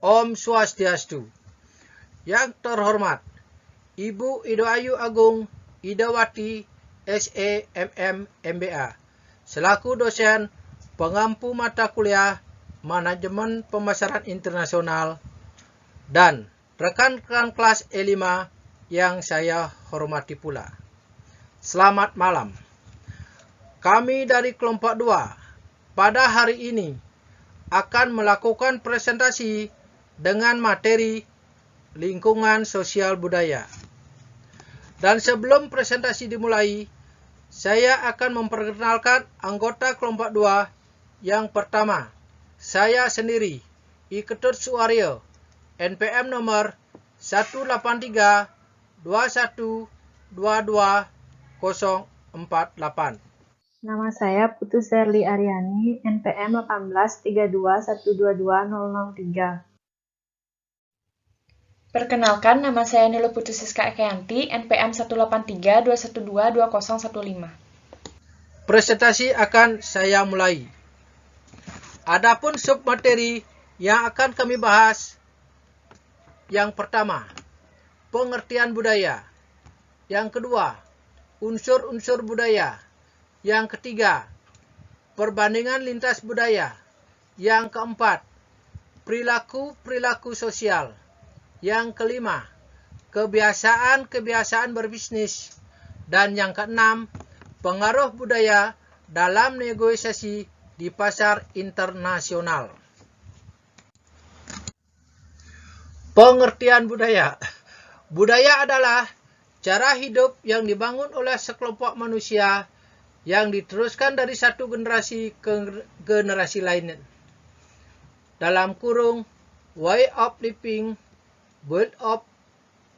Om Swastiastu. Yang terhormat, Ibu Ido Ayu Agung Idawati SEMM MBA, selaku dosen pengampu mata kuliah Manajemen Pemasaran Internasional, dan rekan-rekan kelas E5 yang saya hormati pula. Selamat malam. Kami dari kelompok 2 pada hari ini akan melakukan presentasi dengan materi lingkungan sosial budaya. Dan sebelum presentasi dimulai, saya akan memperkenalkan anggota kelompok 2 yang pertama. Saya sendiri, I Ketut Suaryo, NPM nomor 18321220048. Nama saya Putu Serli Aryani, NPM 1832122003. Perkenalkan, nama saya Nilo Putu Siska Ekyanti, NPM 18321222015. Presentasi akan saya mulai. Adapun submateri yang akan kami bahas, yang pertama, pengertian budaya. Yang kedua, unsur-unsur budaya. Yang ketiga, perbandingan lintas budaya. Yang keempat, perilaku-perilaku sosial. Yang kelima, kebiasaan-kebiasaan berbisnis. Dan yang keenam, pengaruh budaya dalam negosiasi di pasar internasional. Pengertian budaya. Budaya adalah cara hidup yang dibangun oleh sekelompok manusia yang diteruskan dari satu generasi ke generasi lain. Dalam kurung, way of living built up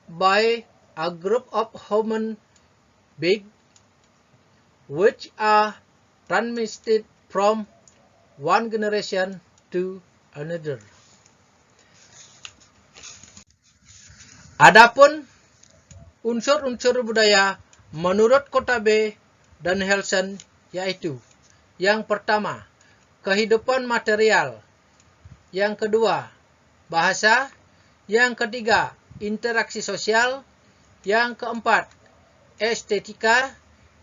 by a group of human beings which are transmitted from one generation to another. Adapun unsur-unsur budaya menurut Kota B dan Helson yaitu: yang pertama, kehidupan material. Yang kedua, bahasa. Yang ketiga, interaksi sosial. Yang keempat, estetika.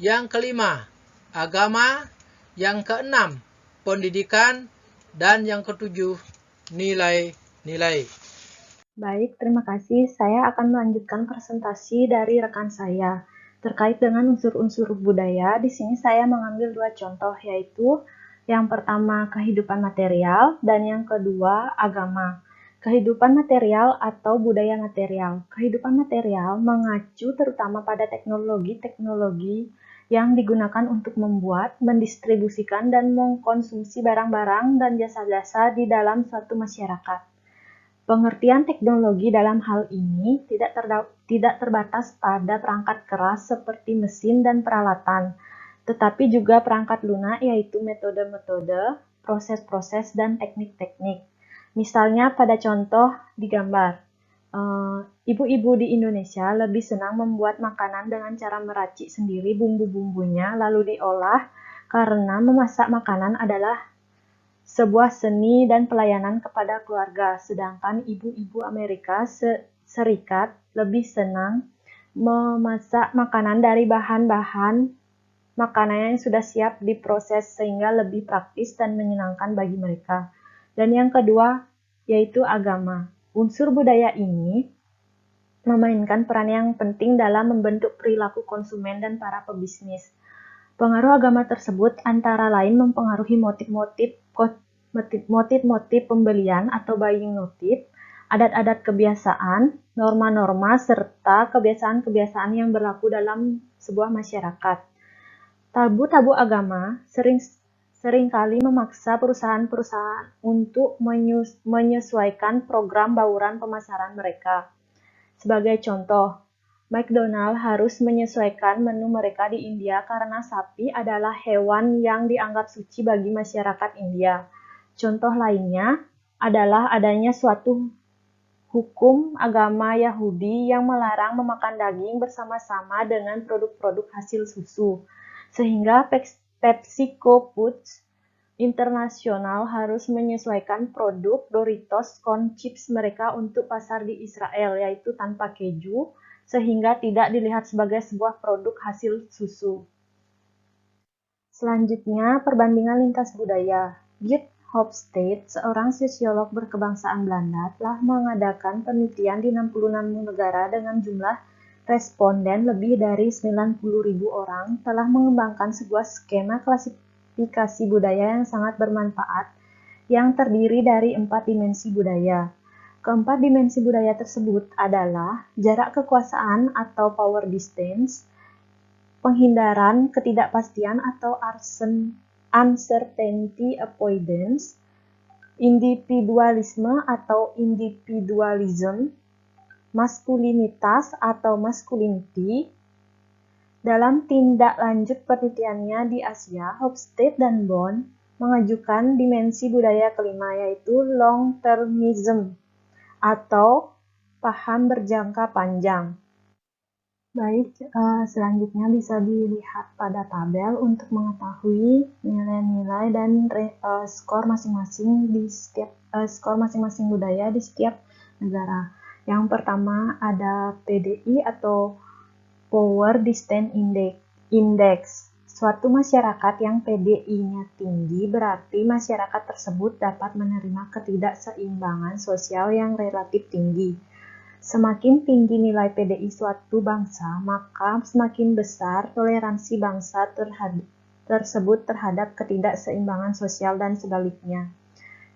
Yang kelima, agama. Yang keenam, pendidikan. Dan yang ketujuh, nilai-nilai. Baik, terima kasih. Saya akan melanjutkan presentasi dari rekan saya. Terkait dengan unsur-unsur budaya, di sini saya mengambil dua contoh, yaitu yang pertama kehidupan material dan yang kedua agama. Kehidupan material atau budaya material. Kehidupan material mengacu terutama pada teknologi-teknologi yang digunakan untuk membuat, mendistribusikan, dan mengkonsumsi barang-barang dan jasa-jasa di dalam suatu masyarakat. Pengertian teknologi dalam hal ini tidak terbatas pada perangkat keras seperti mesin dan peralatan, tetapi juga perangkat lunak yaitu metode-metode, proses-proses, dan teknik-teknik. Misalnya pada contoh di gambar, ibu-ibu di Indonesia lebih senang membuat makanan dengan cara meracik sendiri bumbu-bumbunya lalu diolah karena memasak makanan adalah sebuah seni dan pelayanan kepada keluarga, sedangkan ibu-ibu Amerika Serikat lebih senang memasak makanan dari bahan-bahan makanan yang sudah siap diproses sehingga lebih praktis dan menyenangkan bagi mereka. Dan yang kedua, yaitu agama. Unsur budaya ini memainkan peran yang penting dalam membentuk perilaku konsumen dan para pebisnis. Pengaruh agama tersebut antara lain mempengaruhi motif-motif pembelian atau buying motif, adat-adat kebiasaan, norma-norma, serta kebiasaan-kebiasaan yang berlaku dalam sebuah masyarakat. Tabu-tabu agama seringkali memaksa perusahaan-perusahaan untuk menyesuaikan program bauran pemasaran mereka. Sebagai contoh, McDonald harus menyesuaikan menu mereka di India karena sapi adalah hewan yang dianggap suci bagi masyarakat India. Contoh lainnya adalah adanya suatu hukum agama Yahudi yang melarang memakan daging bersama-sama dengan produk-produk hasil susu, sehingga PepsiCo Foods internasional harus menyesuaikan produk Doritos Corn Chips mereka untuk pasar di Israel, yaitu tanpa keju, sehingga tidak dilihat sebagai sebuah produk hasil susu. Selanjutnya, perbandingan lintas budaya. Geert Hofstede, seorang sosiolog berkebangsaan Belanda, telah mengadakan penelitian di 66 negara dengan jumlah responden lebih dari 90.000 orang, telah mengembangkan sebuah skema klasifikasi budaya yang sangat bermanfaat yang terdiri dari 4 dimensi budaya. Keempat dimensi budaya tersebut adalah jarak kekuasaan atau power distance, penghindaran ketidakpastian atau uncertainty avoidance, individualisme atau individualism, maskulinitas atau masculinity. Dalam tindak lanjut penelitiannya di Asia, Hofstede dan Bond mengajukan dimensi budaya kelima, yaitu long-termism atau paham berjangka panjang. Baik, selanjutnya bisa dilihat pada tabel untuk mengetahui nilai-nilai dan skor masing-masing budaya di setiap negara. Yang pertama ada PDI atau Power Distance Index. Suatu masyarakat yang PDI-nya tinggi berarti masyarakat tersebut dapat menerima ketidakseimbangan sosial yang relatif tinggi. Semakin tinggi nilai PDI suatu bangsa, maka semakin besar toleransi bangsa tersebut terhadap ketidakseimbangan sosial dan sebaliknya.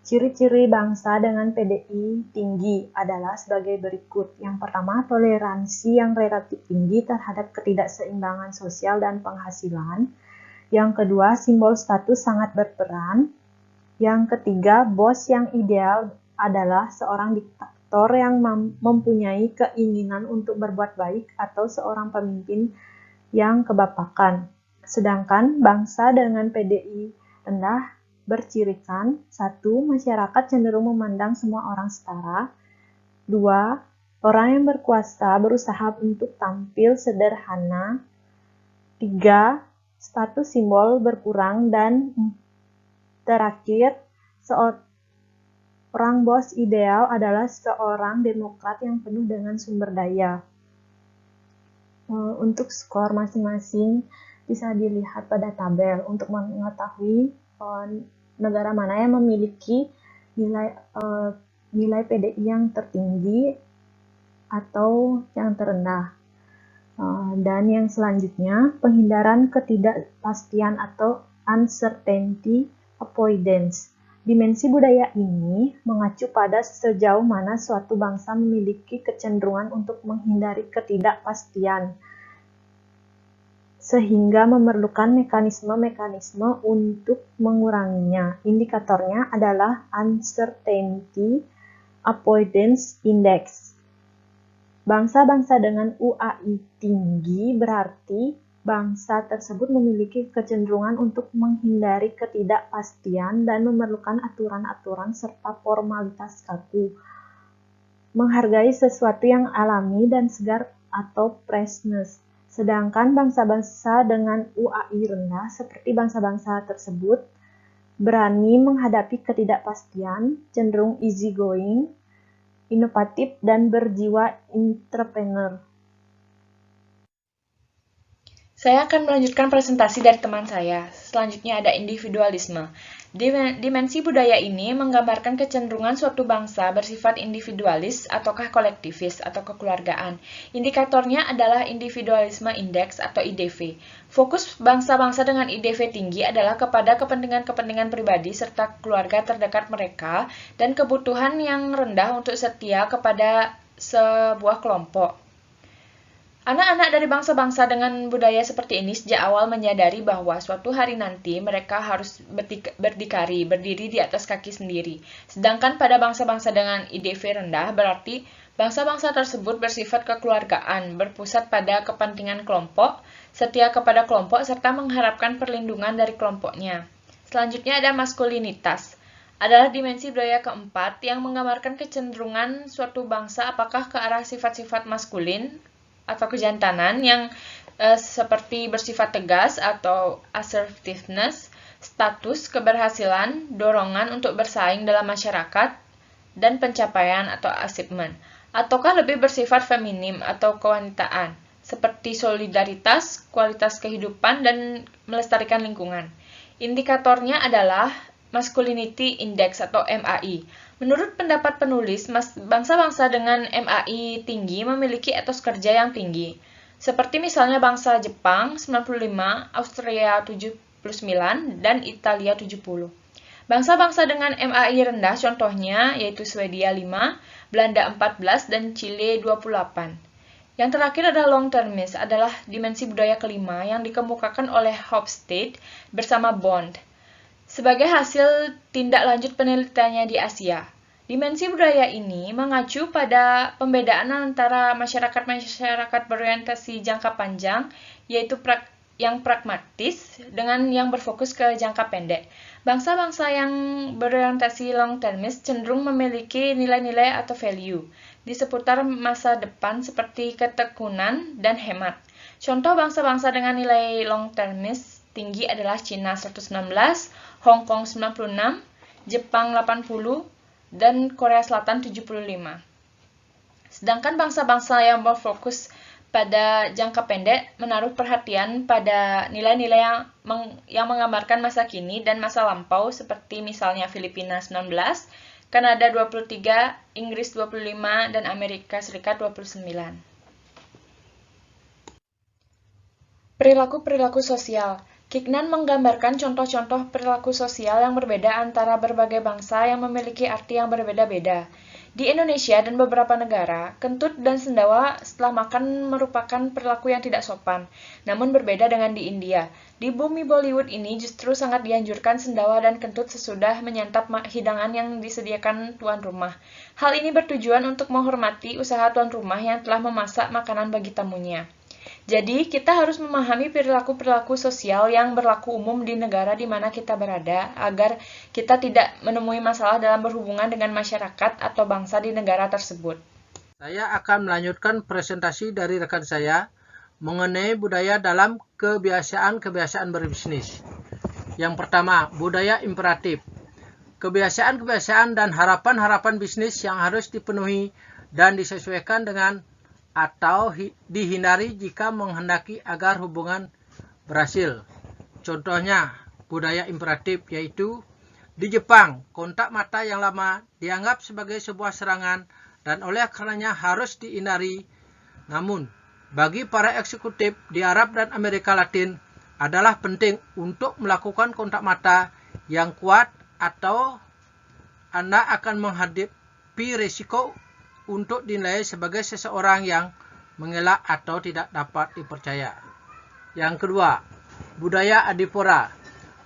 Ciri-ciri bangsa dengan PDI tinggi adalah sebagai berikut. Yang pertama, toleransi yang relatif tinggi terhadap ketidakseimbangan sosial dan penghasilan. Yang kedua, simbol status sangat berperan. Yang ketiga, bos yang ideal adalah seorang diktator yang mempunyai keinginan untuk berbuat baik atau seorang pemimpin yang kebapakan. Sedangkan bangsa dengan PDI rendah bercirikan: 1. Masyarakat cenderung memandang semua orang setara. 2. Orang yang berkuasa berusaha untuk tampil sederhana. 3. Status simbol berkurang. Dan terakhir, orang bos ideal adalah seorang demokrat yang penuh dengan sumber daya. Untuk skor masing-masing bisa dilihat pada tabel untuk mengetahui negara mana yang memiliki nilai PDI yang tertinggi atau yang terendah. Dan yang selanjutnya, penghindaran ketidakpastian atau uncertainty avoidance. Dimensi budaya ini mengacu pada sejauh mana suatu bangsa memiliki kecenderungan untuk menghindari ketidakpastian, sehingga memerlukan mekanisme-mekanisme untuk menguranginya. Indikatornya adalah Uncertainty Avoidance Index. Bangsa-bangsa dengan UAI tinggi berarti bangsa tersebut memiliki kecenderungan untuk menghindari ketidakpastian dan memerlukan aturan-aturan serta formalitas kaku, menghargai sesuatu yang alami dan segar atau freshness. Sedangkan bangsa-bangsa dengan UAI rendah seperti bangsa-bangsa tersebut berani menghadapi ketidakpastian, cenderung easygoing, inovatif, dan berjiwa entrepreneur. Saya akan melanjutkan presentasi dari teman saya. Selanjutnya ada individualisme. Dimensi budaya ini menggambarkan kecenderungan suatu bangsa bersifat individualis ataukah kolektivis atau kekeluargaan. Indikatornya adalah Individualisme Index atau IDV. Fokus bangsa-bangsa dengan IDV tinggi adalah kepada kepentingan-kepentingan pribadi serta keluarga terdekat mereka dan kebutuhan yang rendah untuk setia kepada sebuah kelompok. Anak-anak dari bangsa-bangsa dengan budaya seperti ini sejak awal menyadari bahwa suatu hari nanti mereka harus berdiri di atas kaki sendiri. Sedangkan pada bangsa-bangsa dengan IDV rendah berarti bangsa-bangsa tersebut bersifat kekeluargaan, berpusat pada kepentingan kelompok, setia kepada kelompok, serta mengharapkan perlindungan dari kelompoknya. Selanjutnya ada maskulinitas. Adalah dimensi budaya keempat yang menggambarkan kecenderungan suatu bangsa apakah ke arah sifat-sifat maskulin atau kejantanan yang seperti bersifat tegas atau assertiveness, status, keberhasilan, dorongan untuk bersaing dalam masyarakat, dan pencapaian atau achievement, ataukah lebih bersifat feminim atau kewanitaan, seperti solidaritas, kualitas kehidupan, dan melestarikan lingkungan. Indikatornya adalah Masculinity Index atau MAI. Menurut pendapat penulis, bangsa-bangsa dengan MAI tinggi memiliki etos kerja yang tinggi. Seperti misalnya bangsa Jepang 95, Austria 79, dan Italia 70. Bangsa-bangsa dengan MAI rendah contohnya yaitu Swedia 5, Belanda 14, dan Chile 28. Yang terakhir adalah long termist, adalah dimensi budaya kelima yang dikemukakan oleh Hofstede bersama Bond sebagai hasil tindak lanjut penelitiannya di Asia. Dimensi budaya ini mengacu pada pembedaan antara masyarakat-masyarakat berorientasi jangka panjang, yaitu yang pragmatis dengan yang berfokus ke jangka pendek. Bangsa-bangsa yang berorientasi long termist cenderung memiliki nilai-nilai atau value di seputar masa depan seperti ketekunan dan hemat. Contoh bangsa-bangsa dengan nilai long termist tinggi adalah Cina 116, Hong Kong 96, Jepang 80, dan Korea Selatan 75. Sedangkan bangsa-bangsa yang berfokus pada jangka pendek menaruh perhatian pada nilai-nilai yang menggambarkan masa kini dan masa lampau seperti misalnya Filipina 19, Kanada 23, Inggris 25, dan Amerika Serikat 29. Perilaku-perilaku sosial. Kignan menggambarkan contoh-contoh perilaku sosial yang berbeda antara berbagai bangsa yang memiliki arti yang berbeda-beda. Di Indonesia dan beberapa negara, kentut dan sendawa setelah makan merupakan perilaku yang tidak sopan, namun berbeda dengan di India. Di bumi Bollywood ini justru sangat dianjurkan sendawa dan kentut sesudah menyantap hidangan yang disediakan tuan rumah. Hal ini bertujuan untuk menghormati usaha tuan rumah yang telah memasak makanan bagi tamunya. Jadi, kita harus memahami perilaku-perilaku sosial yang berlaku umum di negara di mana kita berada, agar kita tidak menemui masalah dalam berhubungan dengan masyarakat atau bangsa di negara tersebut. Saya akan melanjutkan presentasi dari rekan saya mengenai budaya dalam kebiasaan-kebiasaan berbisnis. Yang pertama, budaya imperatif. Kebiasaan-kebiasaan dan harapan-harapan bisnis yang harus dipenuhi dan disesuaikan dengan atau dihindari jika menghendaki agar hubungan berhasil. Contohnya, budaya imperatif yaitu di Jepang, kontak mata yang lama dianggap sebagai sebuah serangan dan oleh karenanya harus dihindari. Namun, bagi para eksekutif di Arab dan Amerika Latin adalah penting untuk melakukan kontak mata yang kuat atau Anda akan menghadapi risiko untuk dinilai sebagai seseorang yang mengelak atau tidak dapat dipercaya. Yang kedua, budaya adipura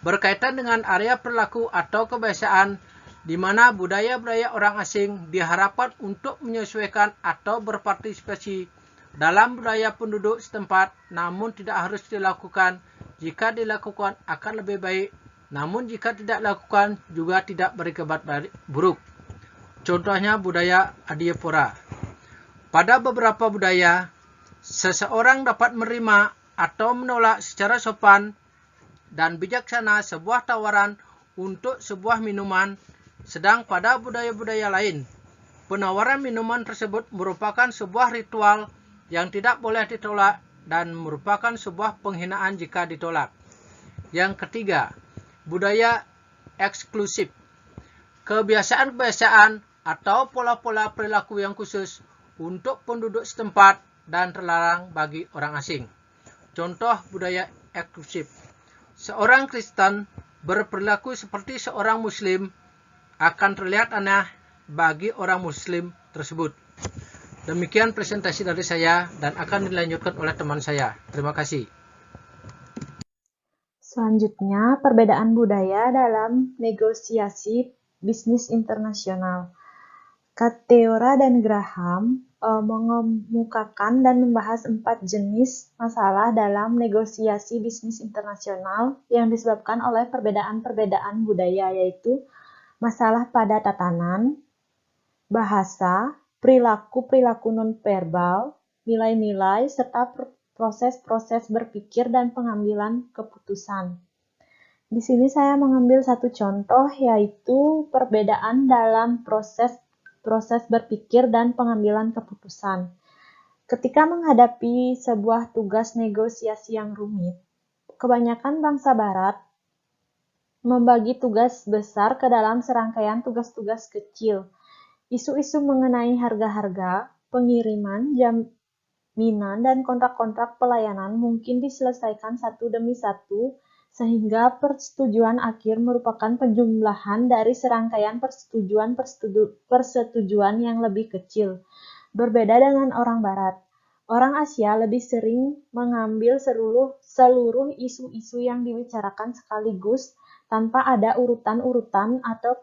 berkaitan dengan area perilaku atau kebiasaan di mana budaya-budaya orang asing diharapkan untuk menyesuaikan atau berpartisipasi dalam budaya penduduk setempat, namun tidak harus dilakukan. Jika dilakukan akan lebih baik, namun jika tidak dilakukan juga tidak berakibat buruk. Contohnya budaya adipura. Pada beberapa budaya, seseorang dapat menerima atau menolak secara sopan dan bijaksana sebuah tawaran untuk sebuah minuman, sedang pada budaya-budaya lain, penawaran minuman tersebut merupakan sebuah ritual yang tidak boleh ditolak dan merupakan sebuah penghinaan jika ditolak. Yang ketiga, budaya eksklusif. Kebiasaan-kebiasaan atau pola-pola perilaku yang khusus untuk penduduk setempat dan terlarang bagi orang asing. Contoh budaya eksklusif. Seorang Kristen berperilaku seperti seorang Muslim akan terlihat aneh bagi orang Muslim tersebut. Demikian presentasi dari saya dan akan dilanjutkan oleh teman saya. Terima kasih. Selanjutnya, perbedaan budaya dalam negosiasi bisnis internasional. Kateora dan Graham mengemukakan dan membahas 4 jenis masalah dalam negosiasi bisnis internasional yang disebabkan oleh perbedaan-perbedaan budaya, yaitu masalah pada tatanan, bahasa, perilaku-perilaku nonverbal, nilai-nilai, serta proses-proses berpikir dan pengambilan keputusan. Di sini saya mengambil satu contoh, yaitu perbedaan dalam proses berpikir dan pengambilan keputusan. Ketika menghadapi sebuah tugas negosiasi yang rumit, kebanyakan bangsa Barat membagi tugas besar ke dalam serangkaian tugas-tugas kecil. Isu-isu mengenai harga-harga, pengiriman, jaminan, dan kontrak-kontrak pelayanan mungkin diselesaikan satu demi satu, sehingga persetujuan akhir merupakan penjumlahan dari serangkaian persetujuan yang lebih kecil. Berbeda dengan orang Barat, orang Asia lebih sering mengambil seluruh isu-isu yang dibicarakan sekaligus tanpa ada urutan-urutan atau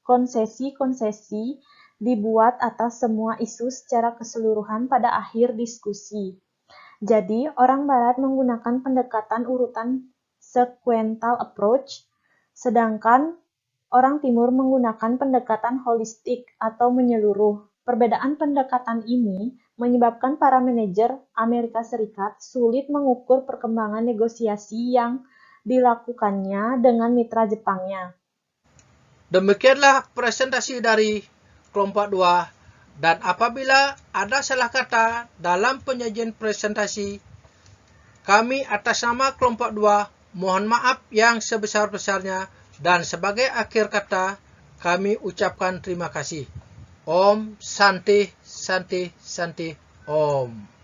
konsesi-konsesi dibuat atas semua isu secara keseluruhan pada akhir diskusi. Jadi, orang Barat menggunakan pendekatan urutan sequential approach, sedangkan orang Timur menggunakan pendekatan holistik atau menyeluruh. Perbedaan pendekatan ini menyebabkan para manajer Amerika Serikat sulit mengukur perkembangan negosiasi yang dilakukannya dengan mitra Jepangnya. Demikianlah presentasi dari kelompok 2, dan apabila ada salah kata dalam penyajian presentasi, kami atas nama kelompok 2 mohon maaf yang sebesar-besarnya, dan sebagai akhir kata kami ucapkan terima kasih. Om Santi Santi Santi Om.